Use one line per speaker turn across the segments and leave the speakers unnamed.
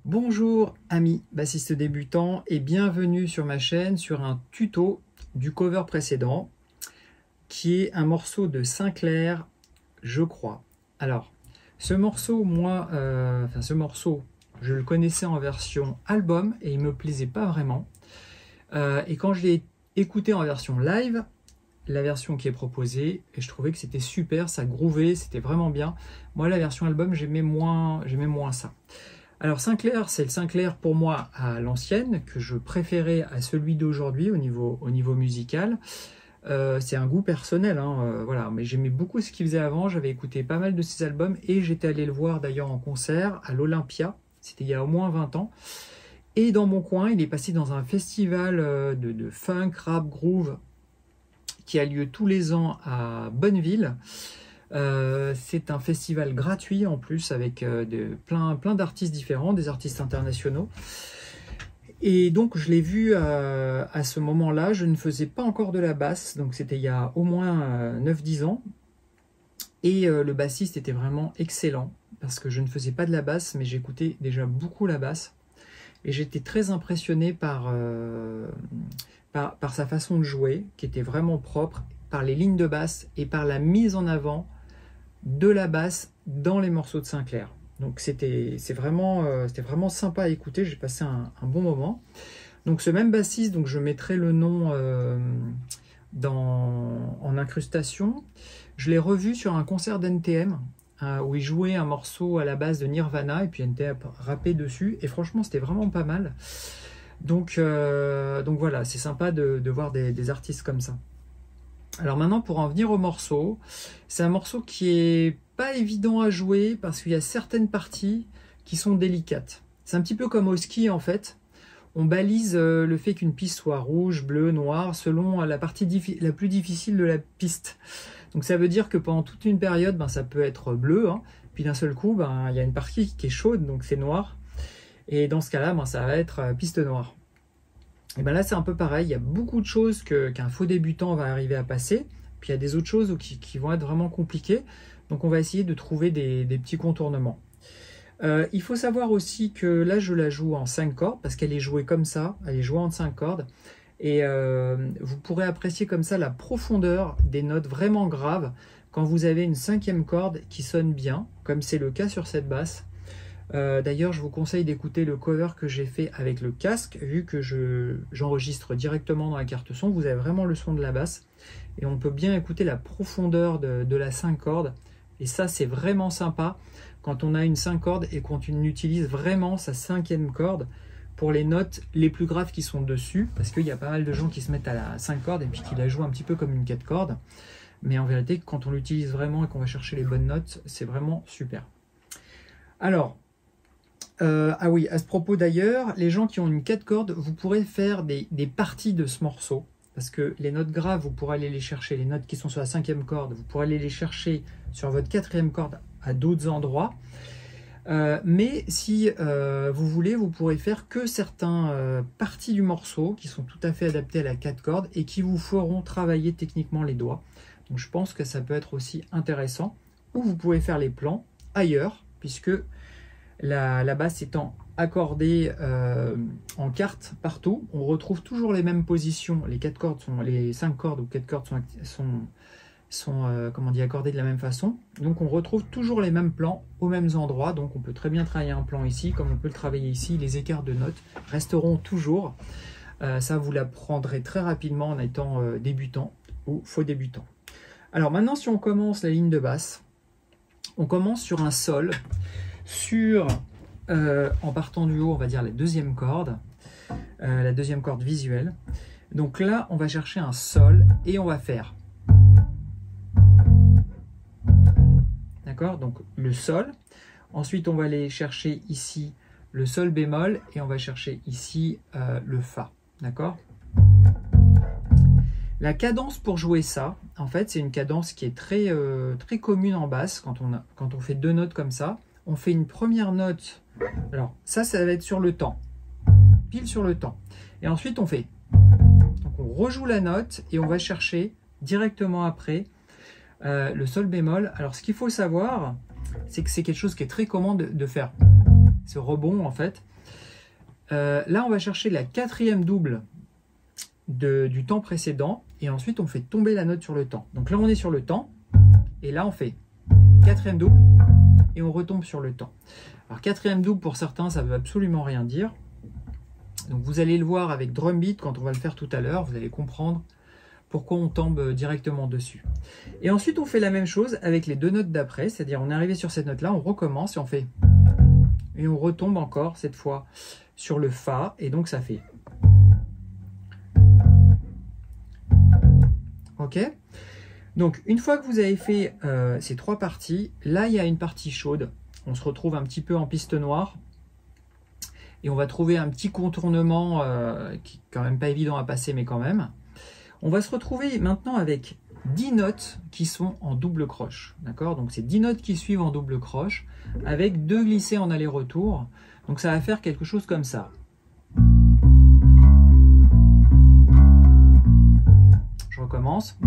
Bonjour amis bassistes débutants et bienvenue sur ma chaîne sur un tuto du cover précédent qui est un morceau de Sinclair, je crois. Alors, ce morceau, je le connaissais en version album et il me plaisait pas vraiment. Et quand je l'ai écouté en version live, la version qui est proposée, et je trouvais que c'était super, ça groovait, c'était vraiment bien. Moi, la version album, j'aimais moins ça. Alors Sinclair, c'est le Sinclair pour moi à l'ancienne, que je préférais à celui d'aujourd'hui au niveau musical. C'est un goût personnel, hein, voilà, mais j'aimais beaucoup ce qu'il faisait avant, j'avais écouté pas mal de ses albums et j'étais allé le voir d'ailleurs en concert à l'Olympia, c'était il y a au moins 20 ans. Et dans mon coin, il est passé dans un festival de funk, rap, groove qui a lieu tous les ans à Bonneville. C'est un festival gratuit en plus avec plein d'artistes différents, des artistes internationaux. Et donc je l'ai vu à ce moment-là, je ne faisais pas encore de la basse, donc c'était il y a au moins 9-10 ans. Et le bassiste était vraiment excellent, parce que je ne faisais pas de la basse, mais j'écoutais déjà beaucoup la basse. Et j'étais très impressionné par sa façon de jouer, qui était vraiment propre, par les lignes de basse et par la mise en avant de la basse dans les morceaux de Sinclair. Donc c'était vraiment sympa à écouter, j'ai passé un bon moment. Donc ce même bassiste, donc je mettrai le nom en incrustation. Je l'ai revu sur un concert d'NTM, où il jouait un morceau à la base de Nirvana et puis NTM rappait dessus, et franchement c'était vraiment pas mal. Donc voilà, c'est sympa de voir des artistes comme ça. Alors maintenant, pour en venir au morceau, c'est un morceau qui est pas évident à jouer parce qu'il y a certaines parties qui sont délicates. C'est un petit peu comme au ski en fait. On balise le fait qu'une piste soit rouge, bleue, noire selon la partie la plus difficile de la piste. Donc ça veut dire que pendant toute une période, ça peut être bleu, hein, puis d'un seul coup, il y a une partie qui est chaude, donc c'est noir. Et dans ce cas-là, ça va être piste noire. Et là c'est un peu pareil, il y a beaucoup de choses qu'un faux débutant va arriver à passer, puis il y a des autres choses qui vont être vraiment compliquées, donc on va essayer de trouver des petits contournements. Il faut savoir aussi que là je la joue en 5 cordes, parce qu'elle est jouée comme ça, elle est jouée en 5 cordes, et vous pourrez apprécier comme ça la profondeur des notes vraiment graves, quand vous avez une 5e corde qui sonne bien, comme c'est le cas sur cette basse. D'ailleurs, je vous conseille d'écouter le cover que j'ai fait avec le casque, vu que j'enregistre directement dans la carte son, vous avez vraiment le son de la basse, et on peut bien écouter la profondeur de la 5 cordes, et ça c'est vraiment sympa, quand on a une 5 cordes et qu'on utilise vraiment sa 5e corde, pour les notes les plus graves qui sont dessus, parce qu'il y a pas mal de gens qui se mettent à la 5 cordes, et puis qui la jouent un petit peu comme une 4 cordes, mais en vérité, quand on l'utilise vraiment et qu'on va chercher les bonnes notes, c'est vraiment super. Alors, ah oui, à ce propos d'ailleurs, les gens qui ont une 4 cordes, vous pourrez faire des parties de ce morceau, parce que les notes graves, vous pourrez aller les chercher, les notes qui sont sur la 5e corde, vous pourrez aller les chercher sur votre 4e corde à d'autres endroits. Mais si vous voulez, vous pourrez faire que certaines parties du morceau qui sont tout à fait adaptées à la 4 cordes et qui vous feront travailler techniquement les doigts. Donc je pense que ça peut être aussi intéressant. Ou vous pouvez faire les plans ailleurs, puisque la basse étant accordée en quarte partout, on retrouve toujours les mêmes positions. Les 5 cordes ou 4 cordes sont accordées de la même façon. Donc on retrouve toujours les mêmes plans aux mêmes endroits. Donc on peut très bien travailler un plan ici, comme on peut le travailler ici. Les écarts de notes resteront toujours. Ça, vous l'apprendrez très rapidement en étant débutant ou faux débutant. Alors maintenant, si on commence la ligne de basse, on commence sur un sol. En partant du haut, on va dire la 2e corde, la 2e corde visuelle. Donc là, on va chercher un sol et on va faire. D'accord? Donc le sol. Ensuite, on va aller chercher ici le sol bémol et on va chercher ici le fa. D'accord? La cadence pour jouer ça, en fait, c'est une cadence qui est très commune en basse quand on fait 2 notes comme ça. On fait une première note, alors ça va être sur le temps, pile sur le temps, et ensuite on fait, donc on rejoue la note et on va chercher directement après le sol bémol. Alors ce qu'il faut savoir, c'est que c'est quelque chose qui est très commun de faire ce rebond en fait. Là, on va chercher la quatrième double du temps précédent et ensuite on fait tomber la note sur le temps. Donc là, on est sur le temps et là, on fait quatrième double et on retombe sur le temps. Alors quatrième double pour certains, ça ne veut absolument rien dire. Donc vous allez le voir avec drum beat quand on va le faire tout à l'heure, vous allez comprendre pourquoi on tombe directement dessus. Et ensuite on fait la même chose avec les deux notes d'après, c'est-à-dire on est arrivé sur cette note-là, on recommence et on fait... Et on retombe encore cette fois sur le Fa, et donc ça fait... Ok? Donc une fois que vous avez fait ces trois parties, là il y a une partie chaude. On se retrouve un petit peu en piste noire. Et on va trouver un petit contournement qui est quand même pas évident à passer, mais quand même. On va se retrouver maintenant avec 10 notes qui sont en double croche. D'accord? Donc c'est 10 notes qui suivent en double croche, avec 2 glissés en aller-retour. Donc ça va faire quelque chose comme ça. Je recommence.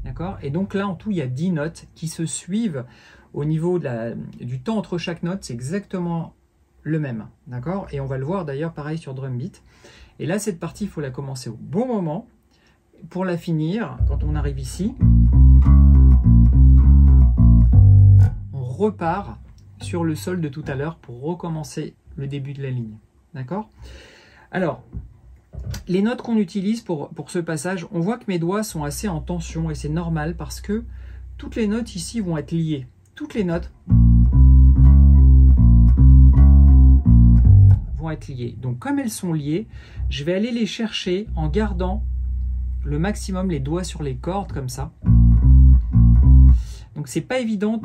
D'accord? Et donc là, en tout, il y a 10 notes qui se suivent. Au niveau du temps entre chaque note, c'est exactement le même. D'accord? Et on va le voir d'ailleurs pareil sur drum beat. Et là, cette partie, il faut la commencer au bon moment. Pour la finir, quand on arrive ici, on repart sur le sol de tout à l'heure pour recommencer le début de la ligne. D'accord? Alors, les notes qu'on utilise pour ce passage, on voit que mes doigts sont assez en tension et c'est normal parce que toutes les notes ici vont être liées. Toutes les notes vont être liées. Donc comme elles sont liées, je vais aller les chercher en gardant le maximum les doigts sur les cordes comme ça. Donc c'est pas évident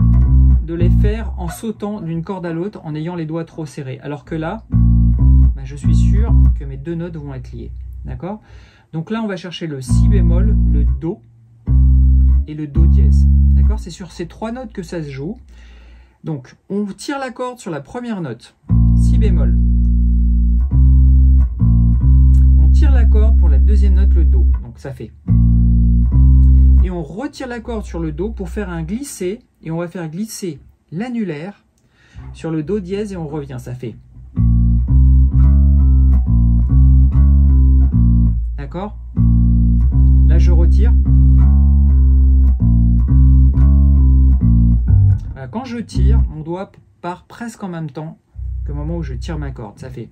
de les faire en sautant d'une corde à l'autre en ayant les doigts trop serrés. Alors que là, ben, je suis sûr que mes deux notes vont être liées. D'accord? Donc là, on va chercher le si bémol, le do et le do dièse. D'accord? C'est sur ces trois notes que ça se joue. Donc, on tire la corde sur la première note, si bémol. On tire la corde pour la deuxième note, le do. Donc, ça fait. Et on retire la corde sur le do pour faire un glissé. Et on va faire glisser l'annulaire sur le do dièse et on revient. Ça fait. D'accord? Là, je retire. Quand je tire, mon doigt part presque en même temps que le moment où je tire ma corde. Ça fait.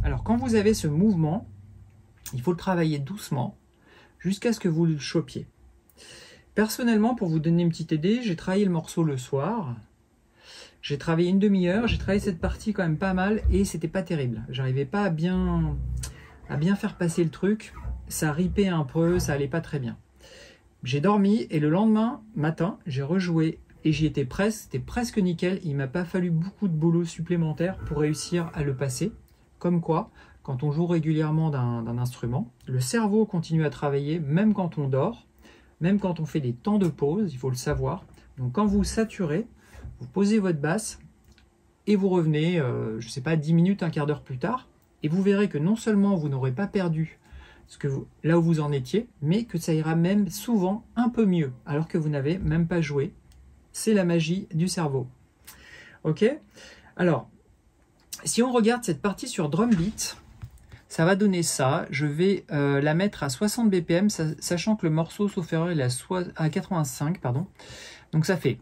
Alors, quand vous avez ce mouvement, il faut le travailler doucement jusqu'à ce que vous le chopiez. Personnellement, pour vous donner une petite idée, j'ai travaillé le morceau le soir. J'ai travaillé une demi-heure, j'ai travaillé cette partie quand même pas mal et c'était pas terrible. J'arrivais pas à bien faire passer le truc. Ça ripait un peu, ça allait pas très bien. J'ai dormi et le lendemain matin, j'ai rejoué et j'y étais presque, c'était presque nickel. Il m'a pas fallu beaucoup de boulot supplémentaire pour réussir à le passer. Comme quoi, quand on joue régulièrement d'un instrument, le cerveau continue à travailler même quand on dort, même quand on fait des temps de pause, il faut le savoir. Donc quand vous saturez, vous posez votre basse et vous revenez, je ne sais pas, 10 minutes, un quart d'heure plus tard, et vous verrez que non seulement vous n'aurez pas perdu là où vous en étiez, mais que ça ira même souvent un peu mieux, alors que vous n'avez même pas joué. C'est la magie du cerveau. Ok? Alors, si on regarde cette partie sur drum beat, ça va donner ça. Je vais la mettre à 60 BPM, sachant que le morceau, sauf erreur, il est à 85, pardon. Donc ça fait...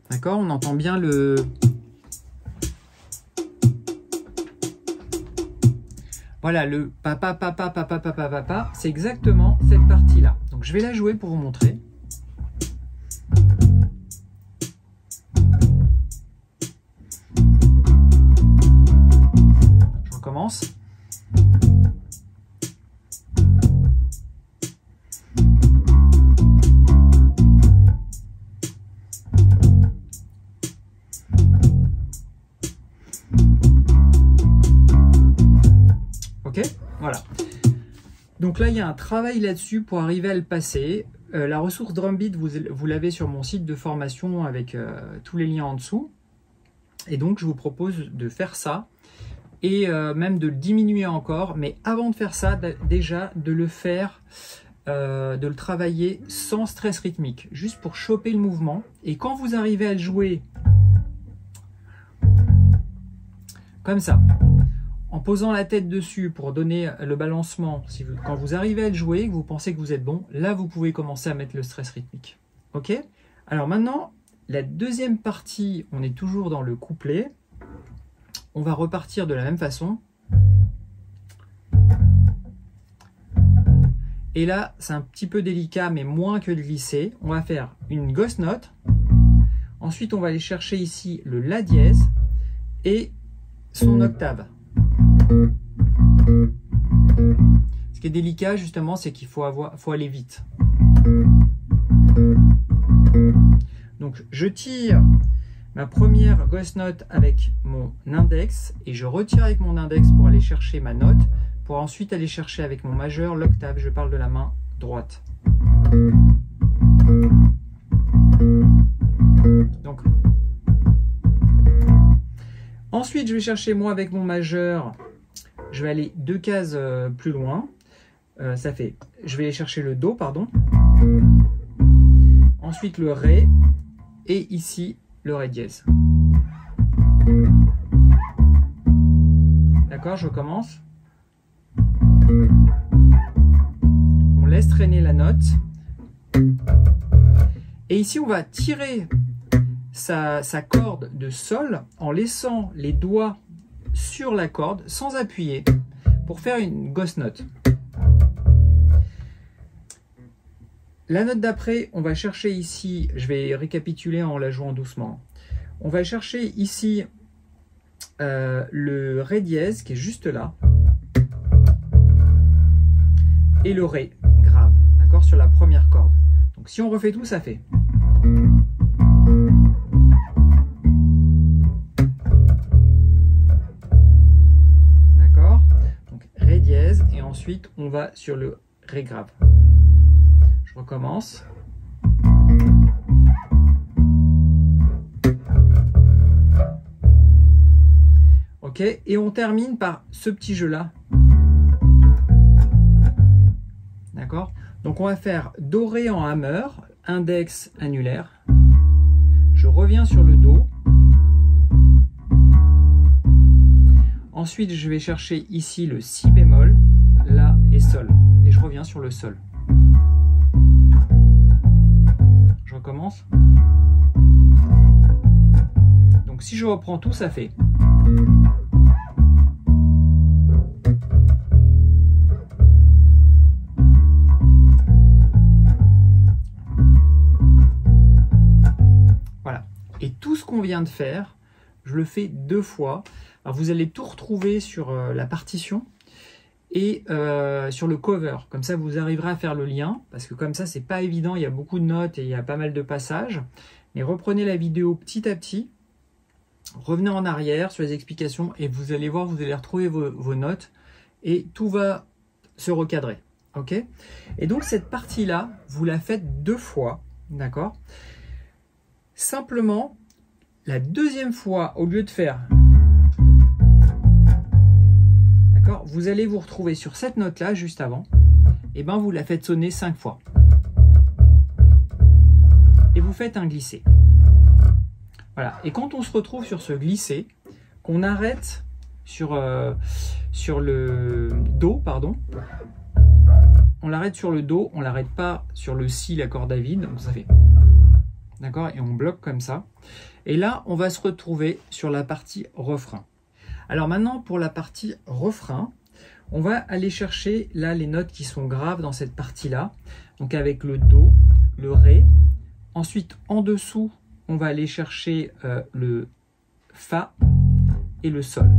D'accord? On entend bien le... Voilà, le papa, papa, papa, papa, papa, c'est exactement cette partie-là. Donc je vais la jouer pour vous montrer. Je recommence. Ok, voilà. Donc là, il y a un travail là-dessus pour arriver à le passer. La ressource drum beat, vous l'avez sur mon site de formation avec tous les liens en dessous. Et donc, je vous propose de faire ça et même de le diminuer encore. Mais avant de faire ça, déjà de le faire, de le travailler sans stress rythmique, juste pour choper le mouvement. Et quand vous arrivez à le jouer comme ça, en posant la tête dessus pour donner le balancement, quand vous arrivez à le jouer, que vous pensez que vous êtes bon, là vous pouvez commencer à mettre le stress rythmique. Ok? Alors maintenant, la deuxième partie, on est toujours dans le couplet. On va repartir de la même façon. Et là, c'est un petit peu délicat, mais moins que de glisser. On va faire une ghost note. Ensuite, on va aller chercher ici le La dièse et son octave. Ce qui est délicat, justement, c'est qu'il faut aller vite. Donc, je tire ma première ghost note avec mon index et je retire avec mon index pour aller chercher ma note, pour ensuite aller chercher avec mon majeur l'octave. Je parle de la main droite. Donc, ensuite, je vais chercher moi avec mon majeur. Je vais aller 2 cases plus loin. Ça fait, je vais aller chercher le Do, pardon. Ensuite le Ré. Et ici, le Ré dièse. D'accord, je recommence. On laisse traîner la note. Et ici, on va tirer sa corde de Sol en laissant les doigts sur la corde sans appuyer pour faire une ghost note. La note d'après, on va chercher ici, je vais récapituler en la jouant doucement. On va chercher ici le Ré dièse qui est juste là et le Ré grave, d'accord, sur la première corde. Donc si on refait tout, ça fait. D'accord, donc Ré dièse et ensuite on va sur le Ré grave. Je recommence. Ok, et on termine par ce petit jeu-là. D'accord? Donc on va faire Do, Ré en hammer, index, annulaire. Je reviens sur le Do. Ensuite, je vais chercher ici le Si bémol, La et Sol. Et je reviens sur le Sol. Je recommence. Donc si je reprends tout, ça fait. Voilà. Et tout ce qu'on vient de faire, je le fais 2 fois. Alors vous allez tout retrouver sur la partition et sur le cover. Comme ça, vous arriverez à faire le lien, parce que comme ça, c'est pas évident, il y a beaucoup de notes et il y a pas mal de passages. Mais reprenez la vidéo petit à petit, revenez en arrière sur les explications et vous allez voir, vous allez retrouver vos notes et tout va se recadrer. Ok? Et donc cette partie-là, vous la faites 2 fois, d'accord? Simplement, la deuxième fois, au lieu de faire... vous allez vous retrouver sur cette note-là, juste avant, et ben vous la faites sonner 5 fois. Et vous faites un glissé. Voilà. Et quand on se retrouve sur ce glissé, qu'on arrête sur le Do, pardon, on l'arrête sur le Do, on l'arrête pas sur le Si, la corde à vide, donc ça fait... D'accord? Et on bloque comme ça. Et là, on va se retrouver sur la partie refrain. Alors maintenant, pour la partie refrain, on va aller chercher là les notes qui sont graves dans cette partie-là. Donc avec le Do, le Ré. Ensuite, en dessous, on va aller chercher le Fa et le Sol.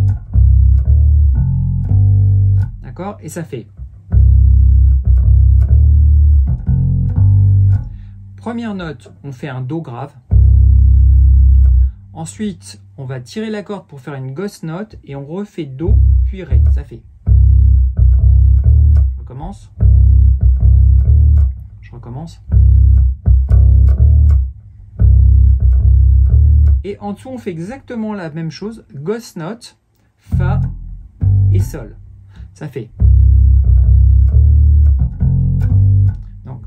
D'accord? Et ça fait... Première note, on fait un Do grave. Ensuite, on va tirer la corde pour faire une ghost note et on refait Do puis Ré. Ça fait. Je recommence. Je recommence. Et en dessous, on fait exactement la même chose. Ghost note, Fa et sol. Ça fait.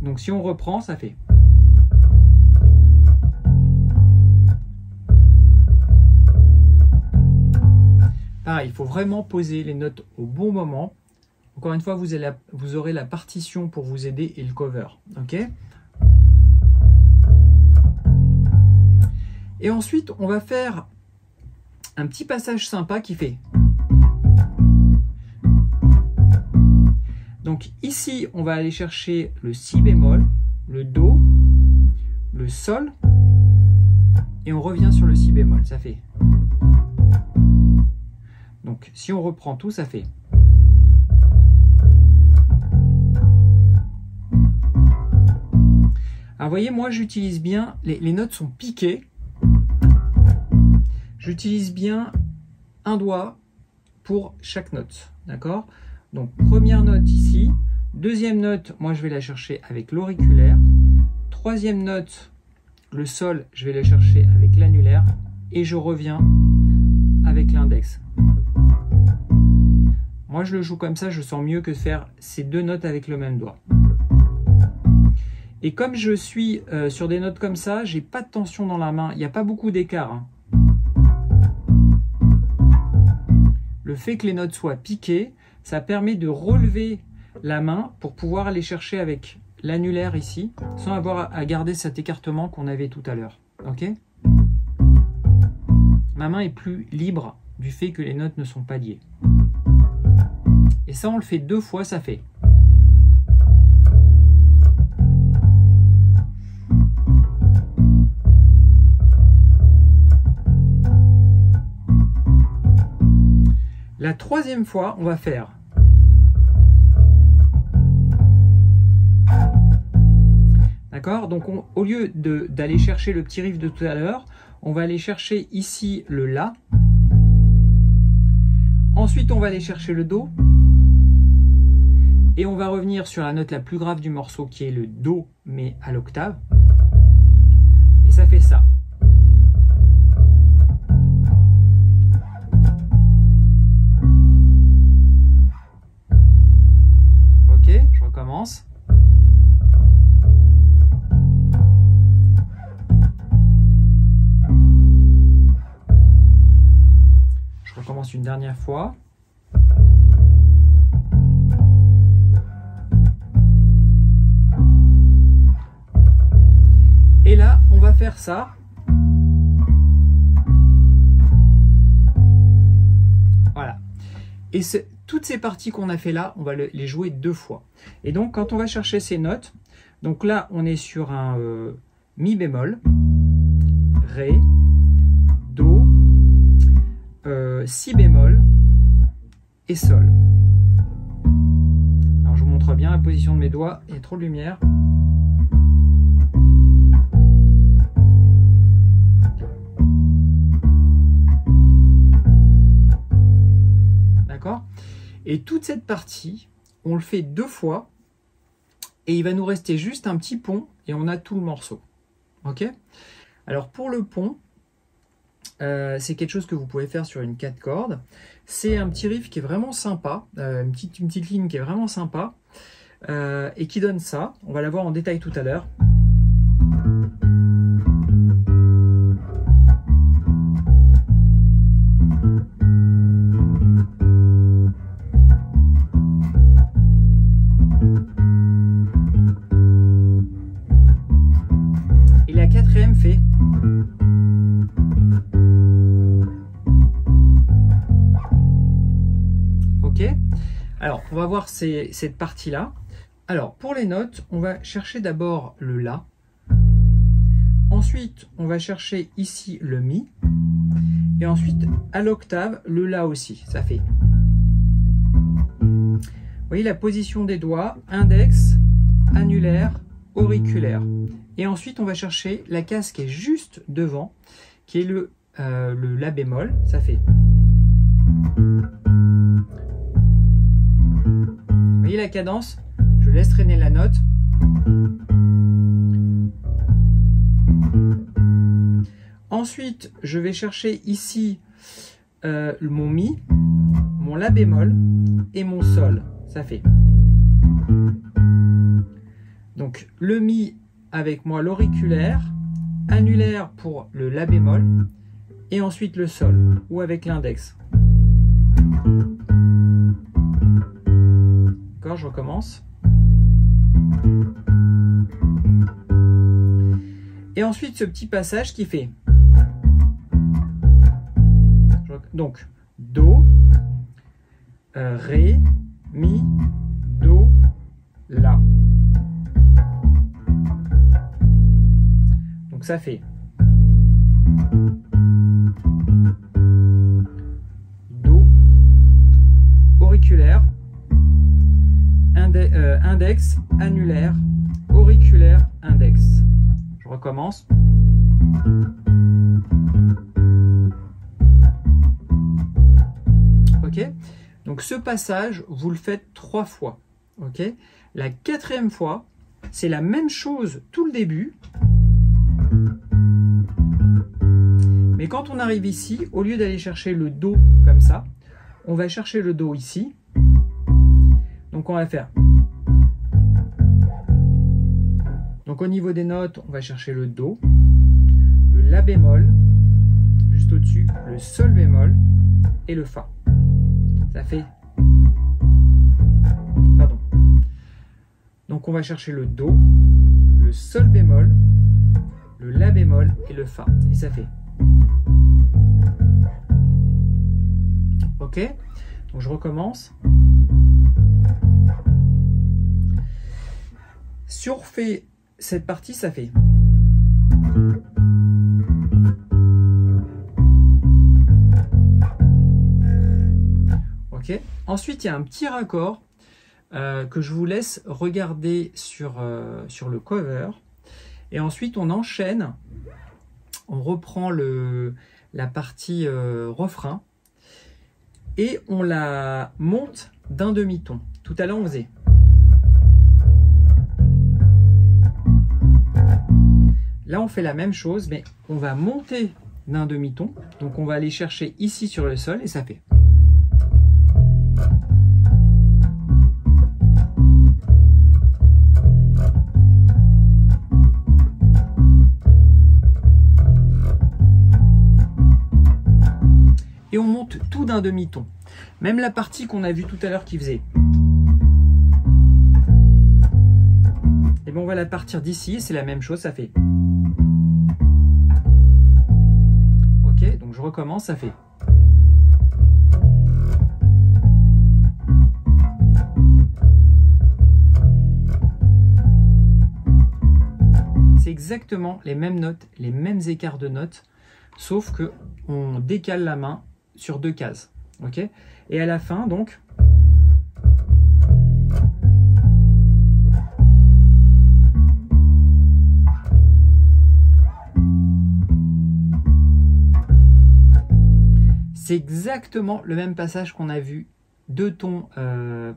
Donc si on reprend, ça fait. Pareil, il faut vraiment poser les notes au bon moment. Encore une fois, vous aurez la partition pour vous aider et le cover. Ok ? Et ensuite, on va faire un petit passage sympa qui fait. Donc ici, on va aller chercher le si bémol, le do, le sol, et on revient sur le si bémol. Ça fait. Donc si on reprend tout, ça fait. Alors vous voyez, moi j'utilise bien, les notes sont piquées. J'utilise bien un doigt pour chaque note. D'accord ? Donc première note ici. Deuxième note, moi je vais la chercher avec l'auriculaire. Troisième note, le sol, je vais la chercher avec l'annulaire. Et je reviens avec l'index. Moi je le joue comme ça, je sens mieux que de faire ces deux notes avec le même doigt. Et comme je suis sur des notes comme ça, j'ai pas de tension dans la main, il n'y a pas beaucoup d'écart. Hein. Le fait que les notes soient piquées, ça permet de relever la main pour pouvoir aller chercher avec l'annulaire ici, sans avoir à garder cet écartement qu'on avait tout à l'heure. Ok ? Ma main est plus libre du fait que les notes ne sont pas liées. Et ça, on le fait 2 fois, ça fait. La troisième fois, on va faire. D'accord ? Donc, au lieu d'aller chercher le petit riff de tout à l'heure, on va aller chercher ici le La. Ensuite, on va aller chercher le Do. Et on va revenir sur la note la plus grave du morceau, qui est le Do, mais à l'octave. Et ça fait ça. Ok, je recommence. Je recommence une dernière fois. Et là, on va faire ça. Voilà. Et toutes ces parties qu'on a fait là, on va les jouer 2 fois. Et donc, quand on va chercher ces notes, donc là, on est sur un Mi bémol, Ré, Do, Si bémol et Sol. Alors, je vous montre bien la position de mes doigts. Il y a trop de lumière. D'accord ? Et toute cette partie, on le fait 2 fois et il va nous rester juste un petit pont et on a tout le morceau. Ok ? Alors pour le pont, c'est quelque chose que vous pouvez faire sur une 4 cordes. C'est un petit riff qui est vraiment sympa, une petite ligne qui est vraiment sympa et qui donne ça. On va la voir en détail tout à l'heure. Et la quatrième fait. Ok. Alors, on va voir cette partie-là. Alors, pour les notes, on va chercher d'abord le La. Ensuite, on va chercher ici le Mi. Et ensuite, à l'octave, le La aussi. Ça fait. Vous voyez la position des doigts, index, annulaire, auriculaire. Et ensuite, on va chercher la case qui est juste devant, qui est le La bémol. Ça fait. Vous voyez la cadence? Je laisse traîner la note. Ensuite, je vais chercher ici mon Mi. mon La bémol et mon Sol. Ça fait. Donc le Mi avec moi l'auriculaire, annulaire pour le La bémol, et ensuite le Sol, ou avec l'index. D'accord, je recommence. Et ensuite ce petit passage qui fait. Donc Do, Ré, Mi, Do, La. Donc ça fait Do, auriculaire, index, annulaire, auriculaire, index. Je recommence. Ok, donc ce passage, vous le faites 3 fois. Ok, la 4e fois, c'est la même chose tout le début. Mais quand on arrive ici, au lieu d'aller chercher le Do comme ça, on va chercher le Do ici. Donc on va faire. Donc au niveau des notes, on va chercher le Do, le La bémol, juste au-dessus, le Sol bémol et le Fa. Ça fait. Pardon. Donc on va chercher le Do, le Sol bémol, le La bémol et le Fa. Et ça fait. Ok, donc je recommence. Si on refait cette partie, ça fait. Ok. Ensuite, il y a un petit raccord que je vous laisse regarder sur le cover. Et ensuite, on enchaîne. On reprend la partie refrain. Et on la monte d'un demi-ton. Tout à l'heure, on faisait. Là, on fait la même chose, mais on va monter d'un demi-ton. Donc, on va aller chercher ici sur le Sol et ça fait. Et on monte tout d'un demi-ton. Même la partie qu'on a vue tout à l'heure qui faisait. Et bien on va la partir d'ici, c'est la même chose, ça fait. Ok, donc je recommence, ça fait. C'est exactement les mêmes notes, les mêmes écarts de notes, sauf que on décale la main sur 2 cases. Ok, et à la fin, donc, c'est exactement le même passage qu'on a vu 2 tons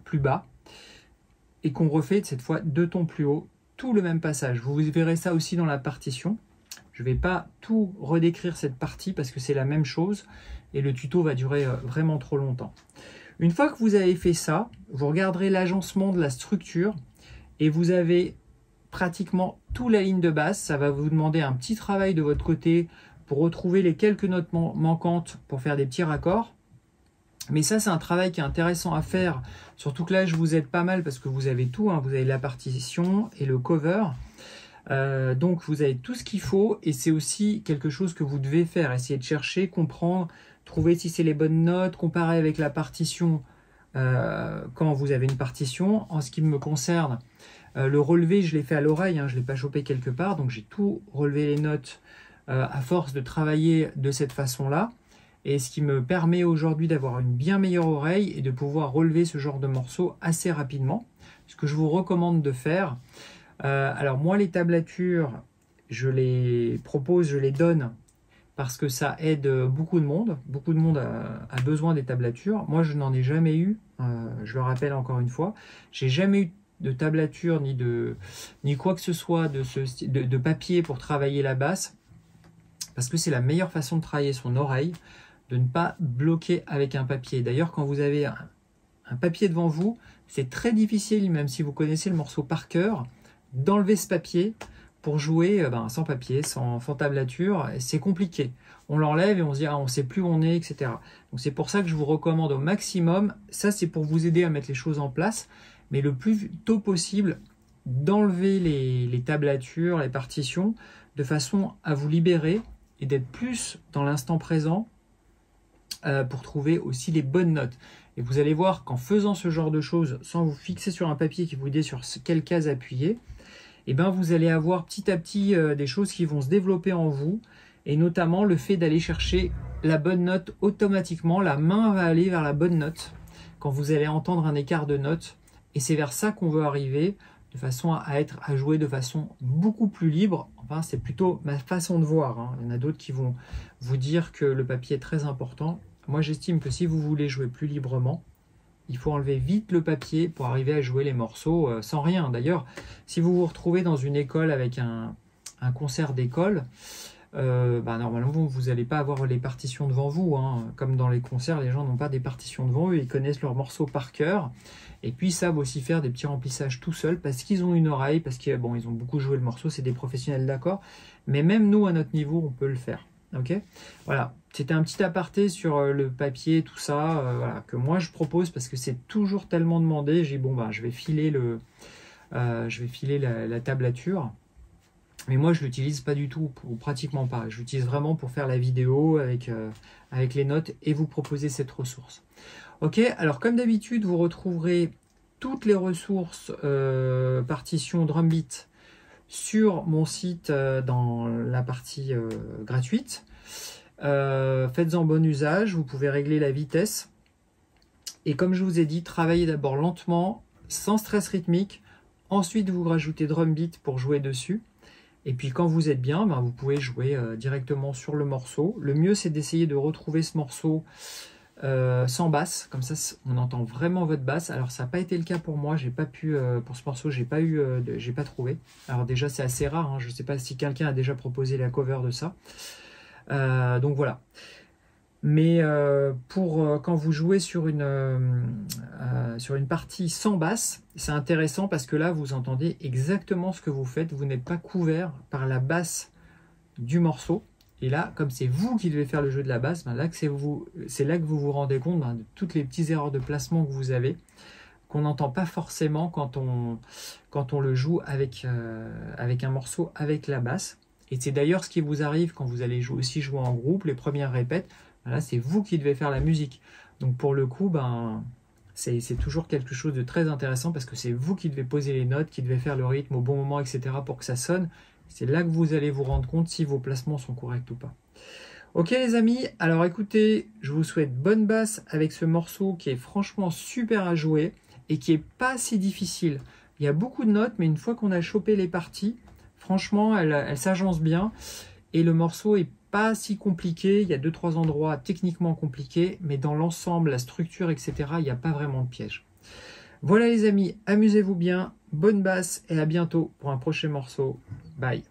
plus bas et qu'on refait cette fois 2 tons plus haut, tout le même passage. Vous verrez ça aussi dans la partition. Je ne vais pas tout redécrire cette partie parce que c'est la même chose et le tuto va durer vraiment trop longtemps. Une fois que vous avez fait ça, vous regarderez l'agencement de la structure et vous avez pratiquement toute la ligne de basse. Ça va vous demander un petit travail de votre côté pour retrouver les quelques notes manquantes pour faire des petits raccords. Mais ça, c'est un travail qui est intéressant à faire. Surtout que là, je vous aide pas mal parce que vous avez tout. Hein. Vous avez la partition et le cover. Donc, vous avez tout ce qu'il faut. Et c'est aussi quelque chose que vous devez faire. Essayer de chercher, comprendre, trouver si c'est les bonnes notes, comparer avec la partition quand vous avez une partition. En ce qui me concerne, le relevé, je l'ai fait à l'oreille. Hein. Je ne l'ai pas chopé quelque part. Donc, j'ai tout relevé les notes à force de travailler de cette façon-là. Et ce qui me permet aujourd'hui d'avoir une bien meilleure oreille et de pouvoir relever ce genre de morceaux assez rapidement. Ce que je vous recommande de faire. Alors moi, les tablatures, je les propose, je les donne parce que ça aide beaucoup de monde. Beaucoup de monde a besoin des tablatures. Moi, je n'en ai jamais eu. Je le rappelle encore une fois. J'ai jamais eu de tablature ni quoi que ce soit de papier pour travailler la basse. Parce que c'est la meilleure façon de travailler son oreille. de ne pas bloquer avec un papier. D'ailleurs, quand vous avez un papier devant vous, c'est très difficile, même si vous connaissez le morceau par cœur, d'enlever ce papier pour jouer sans papier, sans tablature. C'est compliqué. On l'enlève et on se dit, ah, on ne sait plus où on est, etc. Donc c'est pour ça que je vous recommande au maximum, ça c'est pour vous aider à mettre les choses en place, mais le plus tôt possible, d'enlever les tablatures, les partitions, de façon à vous libérer et d'être plus dans l'instant présent pour trouver aussi les bonnes notes. Et vous allez voir qu'en faisant ce genre de choses, sans vous fixer sur un papier qui vous dit sur quelle case appuyer, et ben vous allez avoir petit à petit des choses qui vont se développer en vous, et notamment le fait d'aller chercher la bonne note automatiquement. La main va aller vers la bonne note quand vous allez entendre un écart de notes, et c'est vers ça qu'on veut arriver, de façon à jouer de façon beaucoup plus libre. Enfin, c'est plutôt ma façon de voir, hein. Il y en a d'autres qui vont vous dire que le papier est très important. Moi, j'estime que si vous voulez jouer plus librement, il faut enlever vite le papier pour arriver à jouer les morceaux sans rien. D'ailleurs, si vous vous retrouvez dans une école avec un concert d'école, normalement, vous n'allez pas avoir les partitions devant vous, hein. Comme dans les concerts, les gens n'ont pas des partitions devant eux, ils connaissent leurs morceaux par cœur. Et puis, ils savent aussi faire des petits remplissages tout seuls parce qu'ils ont une oreille, parce qu'ils ils ont beaucoup joué le morceau, c'est des professionnels, d'accord. Mais même nous, à notre niveau, on peut le faire. Ok, voilà, c'était un petit aparté sur le papier, tout ça, voilà, que moi je propose parce que c'est toujours tellement demandé. J'ai dit, bon, je vais filer, la tablature. Mais moi, je ne l'utilise pas du tout, ou pratiquement pas. Je l'utilise vraiment pour faire la vidéo avec les notes et vous proposer cette ressource. Ok, alors comme d'habitude, vous retrouverez toutes les ressources partition drum beat sur mon site dans la partie gratuite. Faites-en bon usage, vous pouvez régler la vitesse. Et comme je vous ai dit, travaillez d'abord lentement, sans stress rythmique. Ensuite, vous rajoutez drum beat pour jouer dessus. Et puis quand vous êtes bien, vous pouvez jouer directement sur le morceau. Le mieux, c'est d'essayer de retrouver ce morceau sans basse. Comme ça, on entend vraiment votre basse. Alors, ça n'a pas été le cas pour moi. J'ai pas pu, pour ce morceau, j'ai pas trouvé. Alors déjà, c'est assez rare, hein. Je ne sais pas si quelqu'un a déjà proposé la cover de ça. Donc voilà. Mais quand vous jouez sur une partie sans basse, c'est intéressant parce que là, vous entendez exactement ce que vous faites. Vous n'êtes pas couvert par la basse du morceau. Et là, comme c'est vous qui devez faire le jeu de la basse, c'est là que vous vous rendez compte de toutes les petites erreurs de placement que vous avez, qu'on n'entend pas forcément quand on le joue avec un morceau avec la basse. Et c'est d'ailleurs ce qui vous arrive quand vous allez aussi jouer en groupe, les premières répètes. Là, c'est vous qui devez faire la musique. Donc pour le coup, c'est toujours quelque chose de très intéressant parce que c'est vous qui devez poser les notes, qui devez faire le rythme au bon moment, etc. pour que ça sonne. C'est là que vous allez vous rendre compte si vos placements sont corrects ou pas. Ok les amis, alors écoutez, je vous souhaite bonne basse avec ce morceau qui est franchement super à jouer et qui est pas si difficile. Il y a beaucoup de notes, mais une fois qu'on a chopé les parties, franchement, elle s'agence bien et le morceau est pas si compliqué. Il y a 2-3 endroits techniquement compliqués, mais dans l'ensemble, la structure, etc., il n'y a pas vraiment de piège. Voilà les amis, amusez-vous bien, bonne basse et à bientôt pour un prochain morceau. Bye.